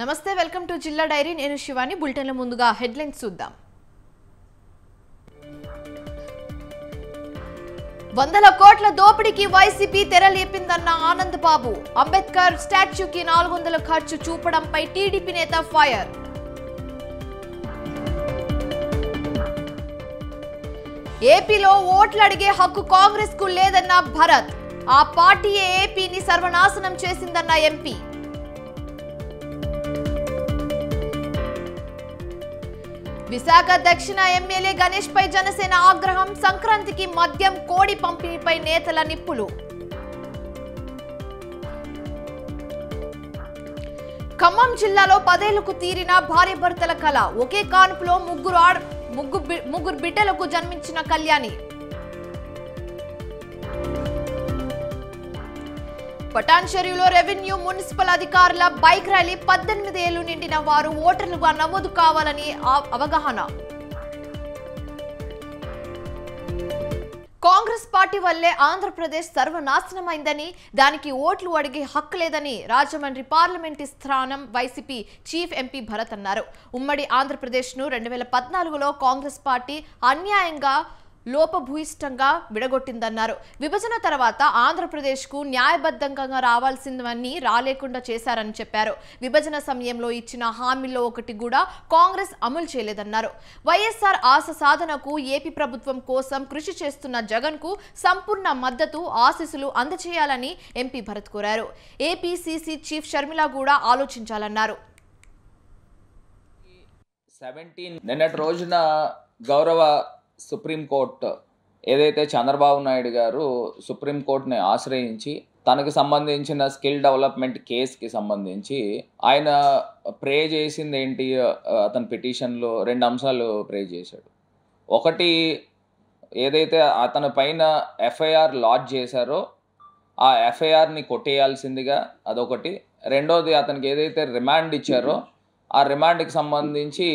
నమస్తే welcome to జిల్లా dairy నేను శివాని బులెటిన్ల ముందుగా హెడ్లైన్స్ చూద్దాం వందల కోట్ల దోపిడీకి వైసీపీ తెరలేపిందన్న ఆనంద్ బాబు అంబేద్కర్ స్టాచ్యూకి 400 ఖర్చు చూపడంపై టీడీపీ నేత ఫైర్ ఏపీలో ఓట్లు అడిగే హక్కు కాంగ్రెస్ కు లేదన్న భరత్ ఆ పార్టీయే ఏపీని సర్వనాశనం చేసిందన్న ఎంపీ విశాఖ దక్షిణ ఎమ్మెల్యే గణేష్ పై జనసేన ఆగ్రహం సంక్రాంతికి మద్యం కోడి పంపిణీపై నేతల నిప్పులు ఖమ్మం జిల్లాలో 10 ఏళ్లకు తీరిన భార్య భర్తల కళ ఒకే కాన్పులో ముగ్గురు బిడ్డలకు జన్మించిన కళ్యాణి పటాన్చెరులో రెవెన్యూ మున్సిపల్ అధికారుల బైక్ ర్యాలీ 18 ఏళ్లు నిండిన వారు ఓటర్లుగా నమోదు కావాలని అవగాహన కాంగ్రెస్ పార్టీ వల్లే ఆంధ్రప్రదేశ్ సర్వనాశనమైందని దానికి ఓట్లు అడిగే హక్కు లేదని రాజమండ్రి పార్లమెంటు స్థానం వైసీపీ చీఫ్ ఎంపీ భరత్ అన్నారు. ఉమ్మడి ఆంధ్రప్రదేశ్ను 2014లో కాంగ్రెస్ పార్టీ అన్యాయంగా లోపభూయిష్టంగా విడగొట్టిందన్నారు. విభజన తర్వాత ఆంధ్రప్రదేశ్కు న్యాయబద్ధంగా రావాల్సిందని రాలేకుండా చేశారని చెప్పారు. విభజన సమయంలో ఇచ్చిన హామీల్లో ఒకటి కూడా కాంగ్రెస్ అమలు చేయలేదన్నారు. వైఎస్ఆర్ ఆశ సాధనకు ఏపీ ప్రభుత్వం కోసం కృషి చేస్తున్న జగన్కు సంపూర్ణ మద్దతు ఆశీస్సులు అందజేయాలని ఎంపీ భరత్ కోరారు. ఏపీసీసీ చీఫ్ షర్మిల కూడా ఆలోచించాలన్నారు. 17 నిన్నటి రోజున గౌరవ సుప్రీంకోర్టు ఏదైతే చంద్రబాబు నాయుడు గారు సుప్రీంకోర్టుని ఆశ్రయించి తనకు సంబంధించిన స్కిల్ డెవలప్మెంట్ కేసుకి సంబంధించి ఆయన ప్రే చేసింది ఏంటి, అతని పిటిషన్లో 2 అంశాలు ప్రే చేశాడు. ఒకటి, ఏదైతే అతని పైన ఎఫ్ఐఆర్ లాడ్జ్ చేశారో ఆ ఎఫ్ఐఆర్ని కొట్టేయాల్సిందిగా అదొకటి. రెండోది, అతనికి ఏదైతే రిమాండ్ ఇచ్చారో ఆ రిమాండ్కి సంబంధించి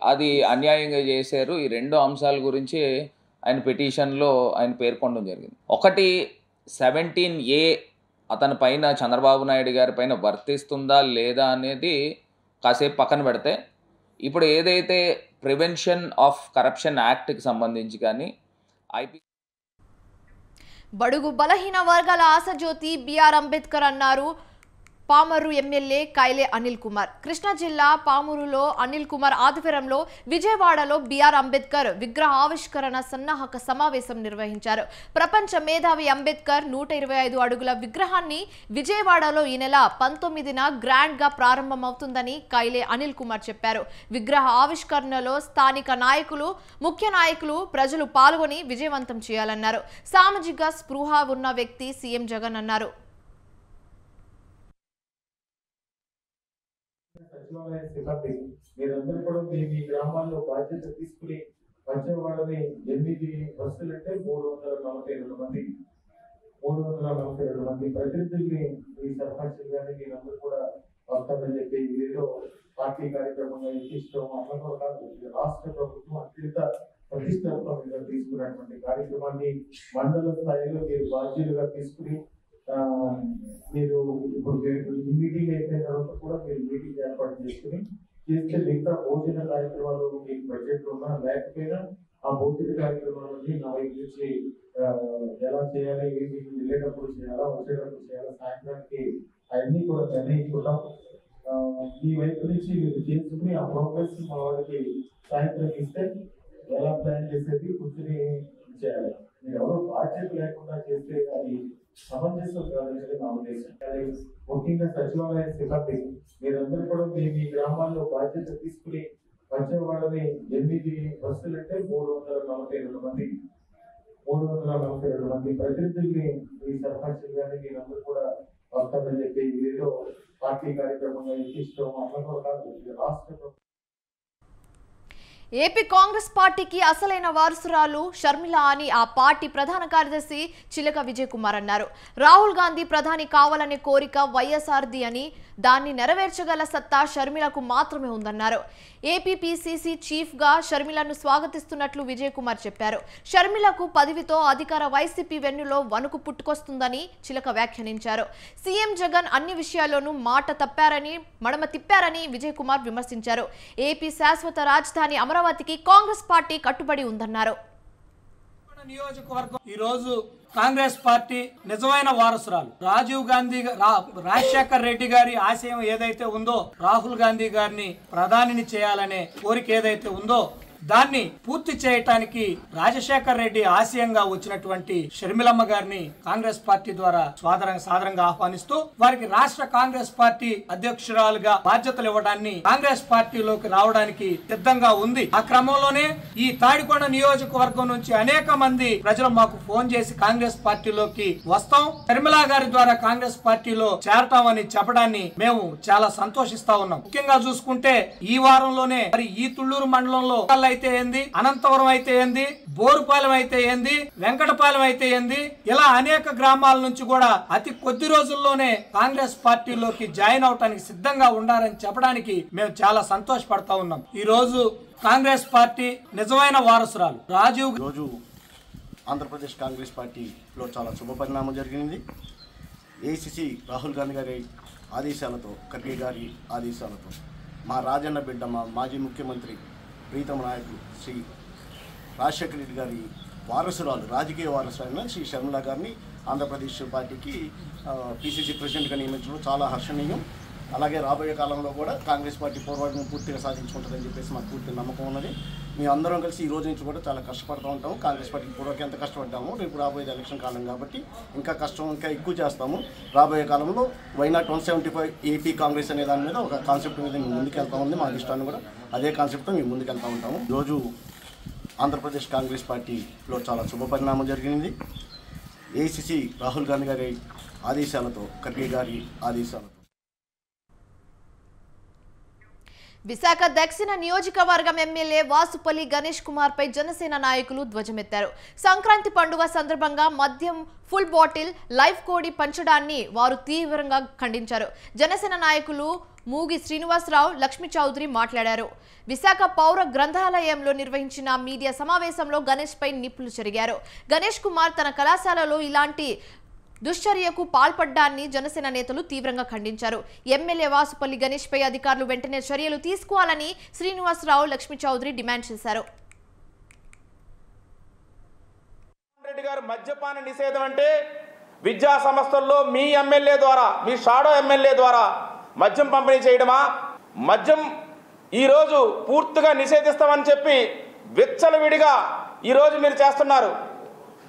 అది అన్యాయంగా చేశారు. ఈ 2 అంశాల గురించి ఆయన పిటిషన్లో ఆయన పేర్కొనడం జరిగింది. ఒకటి, 17A అతని పైన చంద్రబాబు నాయుడు గారి పైన వర్తిస్తుందా లేదా అనేది కాసేపు పక్కన పెడితే, ఇప్పుడు ఏదైతే ప్రివెన్షన్ ఆఫ్ కరప్షన్ యాక్ట్కి సంబంధించి కానీ బడుగు బలహీన వర్గాల ఆశజ్యోతి బిఆర్ అంబేద్కర్ అన్నారు పామూరు ఎమ్మెల్యే కైలే అనిల్ కుమార్. కృష్ణా జిల్లా పామూరులో అనిల్ కుమార్ ఆధ్వర్యంలో విజయవాడలో బిఆర్ అంబేద్కర్ విగ్రహ ఆవిష్కరణ సన్నాహక సమావేశం నిర్వహించారు. ప్రపంచ మేధావి అంబేద్కర్ 125 అడుగుల విగ్రహాన్ని విజయవాడలో ఈ నెల 19న గ్రాండ్ గా ప్రారంభమవుతుందని కైలే అనిల్ కుమార్ చెప్పారు. విగ్రహ ఆవిష్కరణలో స్థానిక నాయకులు, ముఖ్య నాయకులు, ప్రజలు పాల్గొని విజయవంతం చేయాలన్నారు. సామాజిక స్పృహ ఉన్న వ్యక్తి సీఎం జగన్ అన్నారు. సచివాలయ సిబ్బంది మీరందరూ కూడా మీ గ్రామాల్లో బాధ్యత తీసుకుని వచ్చే వాళ్ళని 8 బస్సులు అంటే 342 మంది ప్రతినిధుల్ని ఈ సర్పంచులు కానీ మీరందరూ కూడా వస్తారని చెప్పి ఏదో పార్టీ కార్యక్రమంగా ఇష్టం అట్లా కూడా కాదు. రాష్ట్ర ప్రభుత్వం అత్యంత ప్రతిష్టాత్మకంగా తీసుకున్నటువంటి కార్యక్రమాన్ని మండల స్థాయిలో మీరు బాధ్యులుగా తీసుకుని మీరు ఇప్పుడు మీటింగ్ అయిపోయిన తర్వాత కూడా మీరు మీటింగ్ ఏర్పాటు చేసుకుని చేస్తే మిగతా భోజన కార్యక్రమాలు మీకు బడ్జెట్ ఉన్నా లేకపోయినా ఆ భౌతిక కార్యక్రమాలన్నీ నా వైపు నుంచి ఎలా చేయాలి, ఏంటి, వెళ్ళేటప్పుడు చేయాలా, వచ్చేటప్పుడు చేయాలా, సాయంత్రానికి అవన్నీ కూడా నిర్ణయించుకుంటాం. ఈ వైపు నుంచి మీరు చేసుకుని ఆ ప్రోగ్రెస్ మా వాళ్ళకి సాయంత్రం ఇస్తే ఎలా ప్లాన్ చేసేది కూర్చుని చేయాలి. మీరు ఎవరో బాధ్యత లేకుండా చేస్తే అది సమంజసం కాదనేది నా ఉద్దేశం. ముఖ్యంగా సచివాలయ సిబ్బంది మీరందరూ కూడా మీ గ్రామాల్లో బాధ్యత తీసుకుని వచ్చే వాళ్ళని 8 బస్సులు అంటే 342 మంది ప్రతినిధుల్ని ఈ సర్పంచులు కానీ మీరందరూ కూడా వస్తారని చెప్పి ఏదో పార్టీ కార్యక్రమంగా ఇష్టం అట్లా కూడా కాదు. రాష్ట్ర ఏపీ కాంగ్రెస్ పార్టీకి అసలైన వారసురాలు షర్మిల అని ఆ పార్టీ ప్రధాన కార్యదర్శి చిలక విజయ్ కుమార్ అన్నారు. రాహుల్ గాంధీ ప్రధాని కావాలనే కోరిక వైఎస్ఆర్ది అని దాన్ని నెరవేర్చగల సత్తా షర్మిలకు మాత్రమే ఉందన్నారు. ఏపీ పీసీసీ చీఫ్ గా షర్మిలను స్వాగతిస్తున్నట్లు విజయ్ కుమార్ చెప్పారు. షర్మిలకు పదవితో అధికార వైసీపీ వెన్నులో వణుకు పుట్టుకొస్తుందని చిలక వ్యాఖ్యానించారు. సీఎం జగన్ అన్ని విషయాల్లోనూ మాట తప్పారని మడమ తిప్పారని విజయ్ కుమార్ విమర్శించారు. ఏపీ శాశ్వత రాజధాని అమరావతికి కాంగ్రెస్ పార్టీ కట్టుబడి ఉందన్నారు. నియోజకవర్గం ఈ రోజు కాంగ్రెస్ పార్టీ నిజమైన వారసురాలు రాజీవ్ గాంధీ రాజశేఖర్ రెడ్డి గారి ఆశయం ఏదైతే ఉందో, రాహుల్ గాంధీ గారిని ప్రధానిని చేయాలనే కోరిక ఏదైతే ఉందో దాన్ని పూర్తి చేయటానికి రాజశేఖర్ రెడ్డి ఆశయంగా వచ్చినటువంటి షర్మిలమ్మ గారిని కాంగ్రెస్ పార్టీ ద్వారా సాదరంగా ఆహ్వానిస్తూ వారికి రాష్ట్ర కాంగ్రెస్ పార్టీ అధ్యక్షురాలుగా బాధ్యతలు ఇవ్వడాన్ని కాంగ్రెస్ పార్టీలోకి రావడానికి సిద్ధంగా ఉంది. ఆ క్రమంలోనే ఈ తాడికొండ నియోజకవర్గం నుంచి అనేక మంది ప్రజలు మాకు ఫోన్ చేసి కాంగ్రెస్ పార్టీలోకి వస్తాం, షర్మిల గారి ద్వారా కాంగ్రెస్ పార్టీలో చేరతామని చెప్పడాన్ని మేము చాలా సంతోషిస్తా ఉన్నాం. ముఖ్యంగా చూసుకుంటే ఈ వారంలోనే మరి ఈ తుళ్లూరు మండలంలో అయితే ఏంది, అనంతపురం అయితే ఏంది, బోరుపాలెం అయితే ఏంది, వెంకటపాలెం అయితే ఏంది, ఇలా అనేక గ్రామాల నుంచి కూడా అతి కొద్ది రోజుల్లోనే కాంగ్రెస్ పార్టీలోకి జాయిన్ అవడానికి సిద్ధంగా ఉండాలని చెప్పడానికి మేము చాలా సంతోషపడతా ఉన్నాం. ఈ రోజు కాంగ్రెస్ పార్టీ నిజమైన వారసురాలు రోజు ఆంధ్రప్రదేశ్ కాంగ్రెస్ పార్టీలో చాలా శుభ పరిణామం జరిగింది. ఏఐసిసి రాహుల్ గాంధీ గారి ఆదేశాలతో, ఖర్గే గారి ఆదేశాలతో మా రాజన్న బిడ్డ, మా మాజీ ముఖ్యమంత్రి ప్రీతమ నాయకులు శ్రీ రాజశేఖర రెడ్డి గారి వారసురాలు, రాజకీయ వారసురాలైన శ్రీ షర్మిల గారిని ఆంధ్రప్రదేశ్ పార్టీకి పీసీసీ ప్రెసిడెంట్గా నియమించడం చాలా హర్షణీయం. అలాగే రాబోయే కాలంలో కూడా కాంగ్రెస్ పార్టీ పోరాటం పూర్తిగా సాధించుకుంటుందని చెప్పేసి మాకు పూర్తి నమ్మకం ఉన్నది. మేము అందరం కలిసి ఈ రోజు నుంచి కూడా చాలా కష్టపడుతూ ఉంటాము. కాంగ్రెస్ పార్టీకి పూర్వకి ఎంత కష్టపడ్డాము, రేపు రాబోయేది ఎలక్షన్ కాలం కాబట్టి ఇంకా కష్టం ఇంకా ఎక్కువ చేస్తాము. రాబోయే కాలంలో వైనాట్ 175 ఏపీ కాంగ్రెస్ అనే దాని మీద ఒక కాన్సెప్ట్ మీద మేము ముందుకెళ్తా ఉంది. మా ఇష్టాన్ని కూడా అదే కాన్సెప్ట్తో మేము ముందుకెళ్తూ ఉంటాము. ఈరోజు ఆంధ్రప్రదేశ్ కాంగ్రెస్ పార్టీలో చాలా శుభ పరిణామం జరిగింది. ఏఐసిసి రాహుల్ గాంధీ గారి ఆదేశాలతో, ఖర్గే గారి ఆదేశాలతో విశాఖ దక్షిణ నియోజకవర్గం ఎమ్మెల్యే వాసుపల్లి గణేష్ కుమార్ పై జనసేన నాయకులు ధ్వజమెత్తారు. సంక్రాంతి పండుగ సందర్భంగా మద్యం ఫుల్ బాటిల్ లైవ్ కోడి పంచడాన్ని వారు తీవ్రంగా ఖండించారు. జనసేన నాయకులు మూగి శ్రీనివాసరావు, లక్ష్మీ చౌదరి మాట్లాడారు. విశాఖ పౌర గ్రంథాలయంలో నిర్వహించిన మీడియా సమావేశంలో గణేష్ పై నిప్పులు చెరిగారు. గణేష్ కుమార్ తన కళాశాలలో ఇలాంటి దుశ్చర్యకు పాల్పడ్డాన్ని జనసేన నేతలు తీవ్రంగా ఖండించారు. ఎమ్మెల్యే వాసుపల్లి గణేష్ పై అధికారులు వెంటనే చర్యలు తీసుకోవాలని శ్రీనివాసరావు, లక్ష్మీ చౌదరి డిమాండ్ చేశారు. రెడ్డి గారు మద్యపాన నిషేధం అంటే విద్యా సంస్థల్లో మీ ఎమ్మెల్యే ద్వారా, మీ షాడో ఎమ్మెల్యే ద్వారా మద్యం పంపిణీ చేయడమా? మద్యం ఈరోజు పూర్తిగా నిషేధిస్తామని చెప్పి విచ్చలవిడిగా ఈరోజు మీరు చేస్తున్నారు.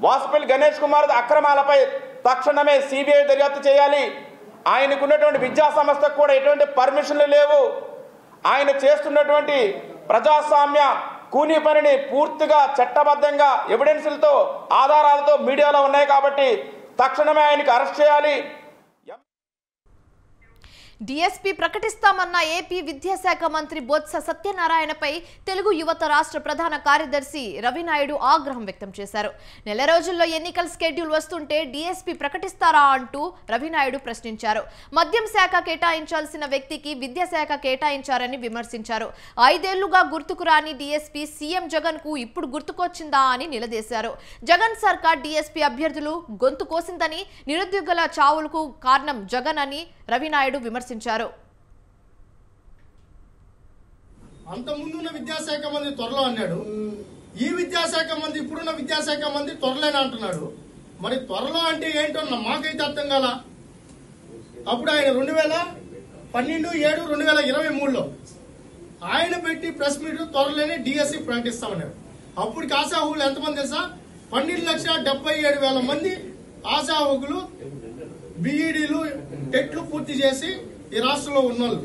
వాసుపల్లి గణేష్ కుమార్ అక్రమాలపై తక్షణమే సిబిఐ దర్యాప్తు చేయాలి. ఆయనకున్నటువంటి విద్యా సంస్థకు కూడా ఎటువంటి పర్మిషన్లు లేవు. ఆయన చేస్తున్నటువంటి ప్రజాస్వామ్య కూనీ పనిని పూర్తిగా చట్టబద్ధంగా ఎవిడెన్స్లతో, ఆధారాలతో మీడియాలో ఉన్నాయి కాబట్టి తక్షణమే ఆయనకు అరెస్ట్ చేయాలి. డీఎస్పీ ప్రకటిస్తామన్న ఏపీ విద్యాశాఖ మంత్రి బొత్స సత్యనారాయణపై తెలుగు యువత రాష్ట్ర ప్రధాన కార్యదర్శి రవినాయుడు ఆగ్రహం వ్యక్తం చేశారు. నెల రోజుల్లో ఎన్నికల స్కెడ్యూల్ వస్తుంటే డీఎస్పీ ప్రకటిస్తారా అంటూ రవినాయుడు ప్రశ్నించారు. మద్యం శాఖ కేటాయించాల్సిన వ్యక్తికి విద్యాశాఖ కేటాయించారని విమర్శించారు. 5 ఏళ్లుగా గుర్తుకు రాని డీఎస్పీ సీఎం జగన్ కు ఇప్పుడు గుర్తుకొచ్చిందా అని నిలదీశారు. జగన్ సర్కార్ డీఎస్పీ అభ్యర్థులు గొంతు కోసిందని, నిరుద్యోగుల చావులకు కారణం జగన్ అని రవినాయుడు విమర్శించారు. అంత ముందున్న విద్యాశాఖ మంత్రి త్వరలో అన్నాడు, ఈ విద్యాశాఖ మంత్రి ఇప్పుడున్న విద్యాశాఖ మంత్రి త్వరలేని అంటున్నాడు. మరి త్వరలో అంటే ఏంటో మాకైతే అర్థం కాల. అప్పుడు ఆయన 2012/7/2023లో ఆయన పెట్టి ప్రెస్ మీట్ త్వరలోనే డిఎస్సి ప్రకటిస్తామన్నారు. అప్పుడు ఆశాహులు ఎంతమంది తెలుసా? 12,77,000 మంది ఆశాహులు బీఈడీలు టెట్లు పూర్తి చేసి ఈ రాష్ట్రంలో ఉన్నోళ్ళు.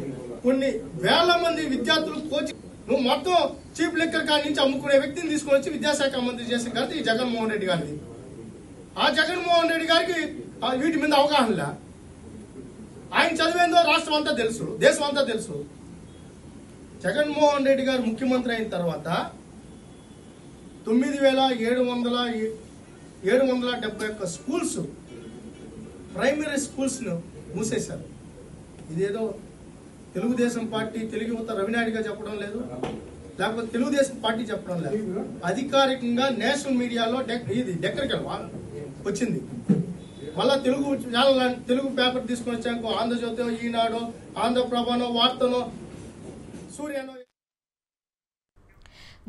కొన్ని వేల మంది విద్యార్థులు కోచింగ్, నువ్వు మొత్తం చీఫ్ లెక్కర్ కాడి నుంచి అమ్ముకునే వ్యక్తిని తీసుకుని వచ్చి విద్యాశాఖ మంత్రి చేసిన ఘనత ఈ జగన్మోహన్ రెడ్డి గారిది. ఆ జగన్మోహన్ రెడ్డి గారికి వీటి మీద అవగాహన లే. ఆయన చదివేందో రాష్ట్రం అంతా తెలుసు, దేశం అంతా తెలుసు. జగన్మోహన్ రెడ్డి గారు ముఖ్యమంత్రి అయిన తర్వాత 9,771 స్కూల్స్ ప్రైమరీ స్కూల్స్ను మూసేశారు. ఇదేదో తెలుగుదేశం పార్టీ తెలుగు యువత రవినాయుడుగా చెప్పడం లేదు, లేకపోతే తెలుగుదేశం పార్టీ చెప్పడం లేదు. అధికారికంగా నేషనల్ మీడియాలో ఇది డెక్కరికల్ వచ్చింది. మళ్ళా తెలుగు ఛానల్ తెలుగు పేపర్ తీసుకొని వచ్చాక ఆంధ్రజ్యోతి, ఈనాడు, ఆంధ్రప్రభనో, వార్తనో, సూర్యనో.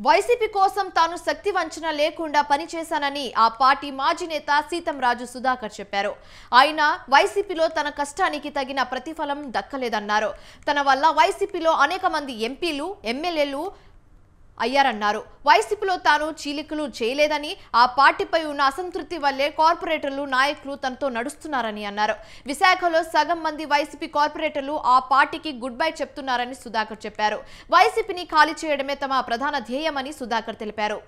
వైసీపీ కోసం తాను శక్తి వంచన లేకుండా పనిచేశానని ఆ పార్టీ మాజీ నేత సీతంరాజు సుధాకర్ చెప్పారు. ఆయన వైసీపీలో తన కష్టానికి తగిన ప్రతిఫలం దక్కలేదన్నారు. తన వల్ల వైసీపీలో అనేక మంది ఎంపీలు, ఎమ్మెల్యేలు అయ్యారన్నారు. వైసీపీలో తాను చీలికలు చేయలేదని, ఆ పార్టీపై ఉన్న అసంతృప్తి వల్లే కార్పొరేటర్లు, నాయకులు తనతో నడుస్తున్నారని అన్నారు. విశాఖలో సగం మంది వైసీపీ కార్పొరేటర్లు ఆ పార్టీకి గుడ్ బై చెప్తున్నారని సుధాకర్ చెప్పారు. వైసీపీని ఖాళీ చేయడమే తమ ప్రధాన ధ్యేయమని సుధాకర్ తెలిపారు.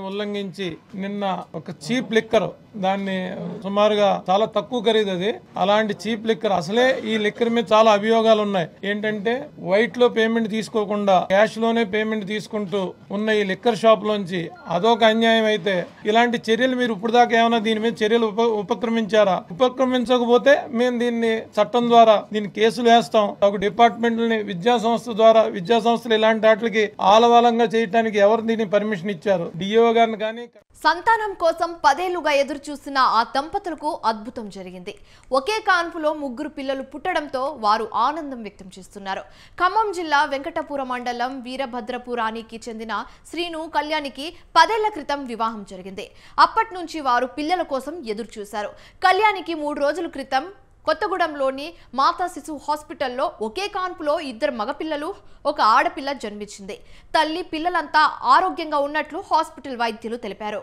ఉల్లంఘించి నిన్న ఒక చీప్ లిక్కర్, దాన్ని సుమారుగా చాలా తక్కువ ఖరీదు అది, అలాంటి చీప్ లిక్కర్, అసలే ఈ లిక్కర్ మీద చాలా అభియోగాలు ఉన్నాయి. ఏంటంటే వైట్ లో పేమెంట్ తీసుకోకుండా క్యాష్ లోనే పేమెంట్ తీసుకుంటూ ఉన్న ఈ లిక్కర్ షాప్ లోంచి అదొక అన్యాయం. అయితే ఇలాంటి చర్యలు మీరు ఇప్పుడు దాకా ఏమైనా దీని మీద చర్యలు ఉపక్రమించారా? ఉపక్రమించకపోతే మేము దీన్ని చట్టం ద్వారా దీన్ని కేసులు వేస్తాం. ఒక డిపార్ట్మెంట్ని విద్యా సంస్థ ద్వారా, విద్యా సంస్థలు ఇలాంటి వాటికి ఆలవాలంగా చేయడానికి ఎవరు దీన్ని పర్మిషన్ ఇచ్చారు? డిఓ గారిని కానీ. సంతానం కోసం 10 ఏళ్లుగా ఎదురు చూసిన ఆ దంపతులకు అద్భుతం జరిగింది. ఒకే కాన్పులో 3 పిల్లలు పుట్టడంతో వారు ఆనందం వ్యక్తం చేస్తున్నారు. ఖమ్మం జిల్లా వెంకటపురం మండలం వీరభద్రపురానికి చెందిన శ్రీను, కళ్యాణికి 10 ఏళ్ల క్రితం వివాహం జరిగింది. అప్పటి నుంచి వారు పిల్లల కోసం ఎదురు చూశారు. కళ్యాణికి 3 రోజుల క్రితం కొత్తగూడెంలోని మాతా శిశు హాస్పిటల్లో ఒకే కాన్పులో 2 మగపిల్లలు, 1 ఆడపిల్ల జన్మించింది. తల్లి, పిల్లలంతా ఆరోగ్యంగా ఉన్నట్లు హాస్పిటల్ వైద్యులు తెలిపారు.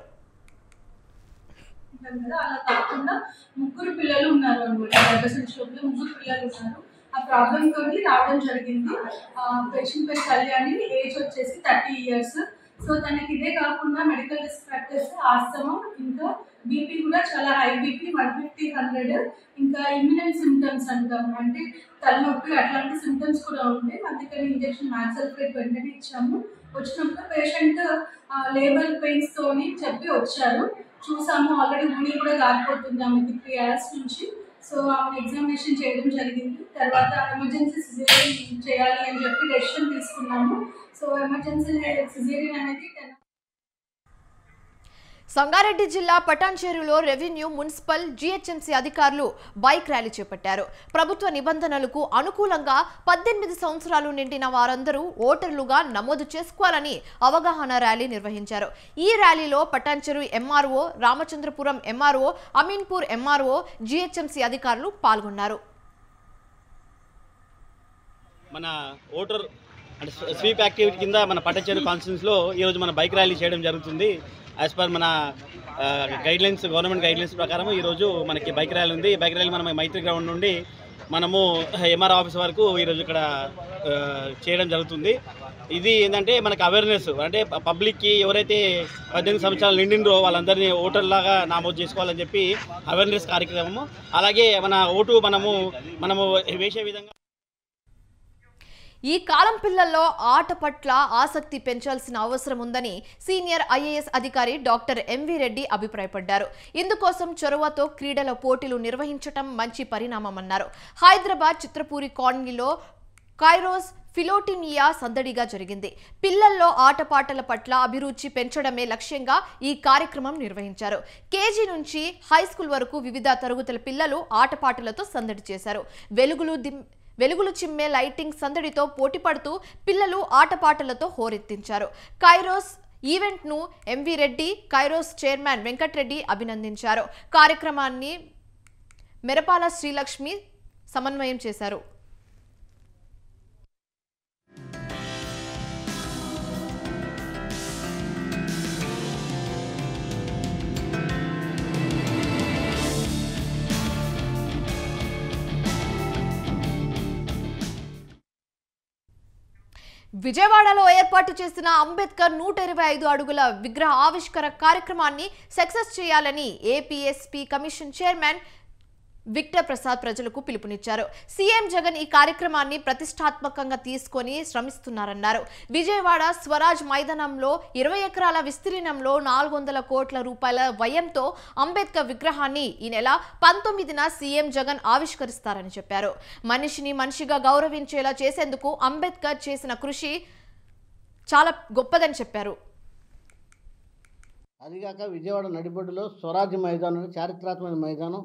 అలా కాకుండా 3 పిల్లలు ఉన్నారు అనమాట. గర్భసంచిలోపల 3 పిల్లలు ఉన్నారు. ఆ ప్రాబ్లం తోటి రావడం జరిగింది. పేషెంట్ పేరు కళ్యాణి, ఏజ్ వచ్చేసి 30 years. సో తనకి ఇదే కాకుండా మెడికల్ రిస్క్ ఫ్యాక్టర్స్, ఆస్తమా, ఇంకా బీపీ కూడా చాలా హై బీపీ 150/100, ఇంకా ఇమ్యూనల్ సిమ్టమ్స్ అంటాం, అంటే తలనొప్పి అట్లాంటి సిమ్టమ్స్ కూడా ఉంటాయి. అందుకని ఇంజెక్షన్ మ్యాక్సల్ఫేట్ వెంటనే ఇచ్చాము. వచ్చినప్పుడు పేషెంట్ లేబర్ పెయిన్స్ తోని చెప్పి వచ్చారు. చూసాము, ఆల్రెడీ ఊని కూడా దారిపోతుంది ఆమెకి 3 hours నుంచి. సో ఆమె ఎగ్జామినేషన్ చేయడం జరిగింది. తర్వాత ఎమర్జెన్సీ సిజేరియన్ చేయాలి అని చెప్పి డెసిషన్ తీసుకున్నాము. సో ఎమర్జెన్సీ సిజేరియన్ అనేది సంగారెడ్డి జిల్లా పటాన్చేరులో రెవెన్యూ, మున్సిపల్, జీహెచ్ఎంసీ అధికారులు బైక్ ర్యాలీ చేపట్టారు. ప్రభుత్వ నిబంధనలకు అనుకూలంగా 18 సంవత్సరాలు నిండిన వారందరూ ఓటర్లుగా నమోదు చేసుకోవాలని అవగాహన ర్యాలీ నిర్వహించారు. ఈ ర్యాలీలో Patancheru MRO, Ramachandrapuram MRO, Ameenpur MRO, GHMC అధికారులు పాల్గొన్నారు. మన ఓటర్ అంటే స్వీప్ యాక్టివిటీ కింద మన పటాన్చేరు కాన్స్టిట్యూన్సీలో ఈరోజు మన బైక్ ర్యాలీ చేయడం జరుగుతుంది. యాజ్ పర్ మన గైడ్లైన్స్, గవర్నమెంట్ గైడ్లైన్స్ ప్రకారం ఈరోజు మనకి బైక్ ర్యాలీ ఉంది. ఈ బైక్ ర్యాలీ మనం మైత్రి గ్రౌండ్ నుండి మనము ఎంఆర్ ఆఫీస్ వరకు ఈరోజు ఇక్కడ చేయడం జరుగుతుంది. ఇది ఏంటంటే మనకి అవేర్నెస్, అంటే పబ్లిక్కి ఎవరైతే 18 సంవత్సరాలు నిండినరో వాళ్ళందరినీ ఓటర్లాగా నమోదు చేసుకోవాలని చెప్పి అవేర్నెస్ కార్యక్రమము. అలాగే మన ఓటు మనము వేసే విధంగా ఈ కాలం పిల్లల్లో ఆట పట్ల ఆసక్తి పెంచాల్సిన అవసరం ఉందని సీనియర్ ఐఏఎస్ అధికారి డాక్టర్ ఎంవి రెడ్డి అభిప్రాయపడ్డారు. ఇందుకోసం చొరవతో క్రీడల పోటీలు నిర్వహించడం మంచి పరిణామమన్నారు. హైదరాబాద్ చిత్రపూరి కాలనీలో కైరోస్ ఫిలోటినియా సందడిగా జరిగింది. పిల్లల్లో ఆటపాటల పట్ల అభిరుచి పెంచడమే లక్ష్యంగా ఈ కార్యక్రమం నిర్వహించారు. కేజీ నుంచి హై స్కూల్ వరకు వివిధ తరగతుల పిల్లలు ఆటపాటలతో సందడి చేశారు. వెలుగులు చిమ్మే లైటింగ్ సందడితో పోటీ పడుతూ పిల్లలు ఆటపాటలతో హోరెత్తించారు. కైరోస్ ఈవెంట్ను M V Reddy, Kairos chairman Venkat Reddy అభినందించారు. కార్యక్రమాన్ని మెరపాల శ్రీలక్ష్మి సమన్వయం చేశారు. విజయవాడలో ఏర్పాటు చేసిన అంబేద్కర్ 125 అడుగుల విగ్రహ ఆవిష్కరణ కార్యక్రమాన్ని సక్సెస్ చేయాలని APSP commission chairman Victor Prasad ప్రజలకు పిలుపునిచ్చారు. సీఎం జగన్ ఈ కార్యక్రమాన్ని ప్రతిష్టాత్మకంగా తీసుకొని శ్రమిస్తున్నారన్నారు. విజయవాడ స్వరాజ్ మైదానంలో 20 ఎకరాల విస్తీర్ణంలో 400 కోట్ల రూపాయల వ్యయంతో అంబేద్కర్ విగ్రహాన్ని ఈ నెల 19న సీఎం జగన్ ఆవిష్కరిస్తారని చెప్పారు. మనిషిని మనిషిగా గౌరవించేలా చేసేందుకు అంబేద్కర్ చేసిన కృషి చాలా గొప్పదని చెప్పారు. అదిగాక విజయవాడ నడిబొడ్డులో స్వరాజ్ మైదానం, చారిత్రాత్మక మైదానం,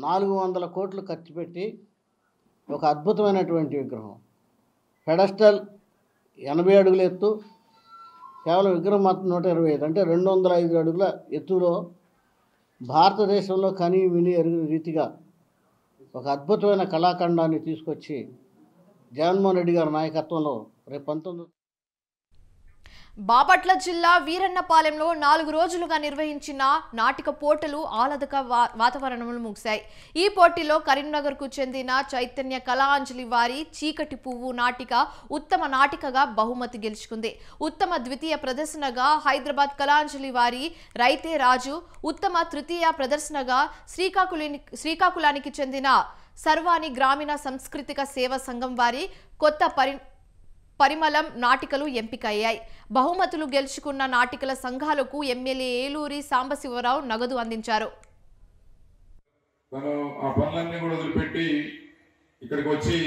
400 కోట్లు ఖర్చు పెట్టి ఒక అద్భుతమైనటువంటి విగ్రహం. పెడస్టల్ 80 అడుగుల ఎత్తు, కేవలం విగ్రహం మాత్రం 125, అంటే 205 అడుగుల ఎత్తులో భారతదేశంలో కని విని ఎరుగిన రీతిగా ఒక అద్భుతమైన కళాఖండాన్ని తీసుకొచ్చి జగన్మోహన్ రెడ్డి గారి నాయకత్వంలో రేపు 19 బాపట్ల జిల్లా వీరన్నపాలెంలో 4 రోజులుగా నిర్వహించిన నాటిక పోటీలు ఆహ్లాదక వాతావరణంలో ముగిశాయి. ఈ పోటీలో కరీంనగర్కు చెందిన చైతన్య కళాంజలి వారి చీకటి పువ్వు నాటిక ఉత్తమ నాటికగా బహుమతి గెలుచుకుంది. ఉత్తమ ద్వితీయ ప్రదర్శనగా హైదరాబాద్ కళాంజలి వారి రైతే రాజు, ఉత్తమ తృతీయ ప్రదర్శనగా శ్రీకాకుళానికి చెందిన సర్వాణి గ్రామీణ సాంస్కృతిక సేవా సంఘం వారి కొత్త పరిమళం నాటికలు ఎంపికయ్యాయి. బహుమతులు గెలుచుకున్న నాటికల సంఘాలకు ఎమ్మెల్యే ఏలూరి సాంబశివరావు నగదు అందించారు. తను ఆ పనులన్నీ కూడా వదిలిపెట్టి ఇక్కడికి వచ్చి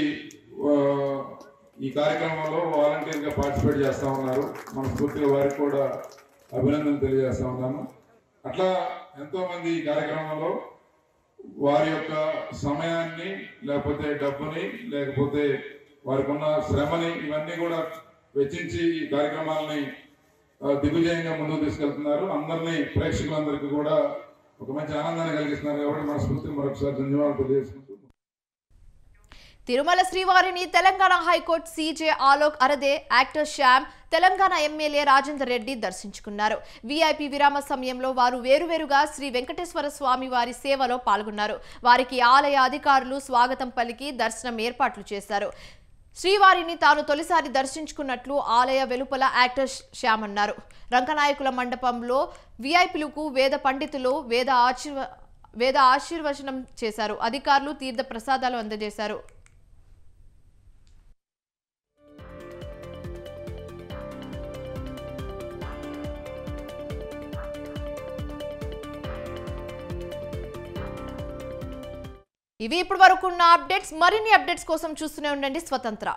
ఈ కార్యక్రమంలో వాలంటీర్గా పార్టిసిపేట్ చేస్తూ ఉన్నారు. మనస్ఫూర్తిగా వారికి కూడా అభినందనలు తెలియజేస్తా ఉన్నాను. అట్లా ఎంతోమంది ఈ కార్యక్రమంలో వారి యొక్క సమయాన్ని, లేకపోతే డబ్బుని, లేకపోతే వారికి ఉన్న శ్రమని, ఇవన్నీ కూడా వెచ్చించి ఈ కార్యక్రమాలని దిగ్విజయంగా ముందుకు తీసుకెళ్తున్నారు. అందరినీ, ప్రేక్షకులందరికీ కూడా ఒక మంచి ఆనందాన్ని కలిగిస్తున్నారు. కాబట్టి మనస్ఫూర్తిగా మరొకసారి ధన్యవాదాలు తెలియజేసుకుంటూ, తిరుమల శ్రీవారిని Telangana high court CJ Alok Aradhe, actor Shyam, Telangana MLA Rajender Reddy దర్శించుకున్నారు. వీఐపీ విరామ సమయంలో వారు వేరువేరుగా శ్రీ వెంకటేశ్వర స్వామి వారి సేవలో పాల్గొన్నారు. వారికి ఆలయ అధికారులు స్వాగతం పలికి దర్శనం ఏర్పాట్లు చేశారు. శ్రీవారిని తాను తొలిసారి దర్శించుకున్నట్లు ఆలయ వెలుపల యాక్టర్ శ్యామ్ అన్నారు. రంగనాయకుల మండపంలో వీఐపీలకు వేద పండితులు వేద ఆశీర్వచనం చేశారు. అధికారులు తీర్థ ప్రసాదాలు అందజేశారు. ఇవి ఇప్పటి వరకు ఉన్న అప్డేట్స్. మరిన్ని అప్డేట్స్ కోసం చూస్తూనే ఉండండి స్వతంత్ర.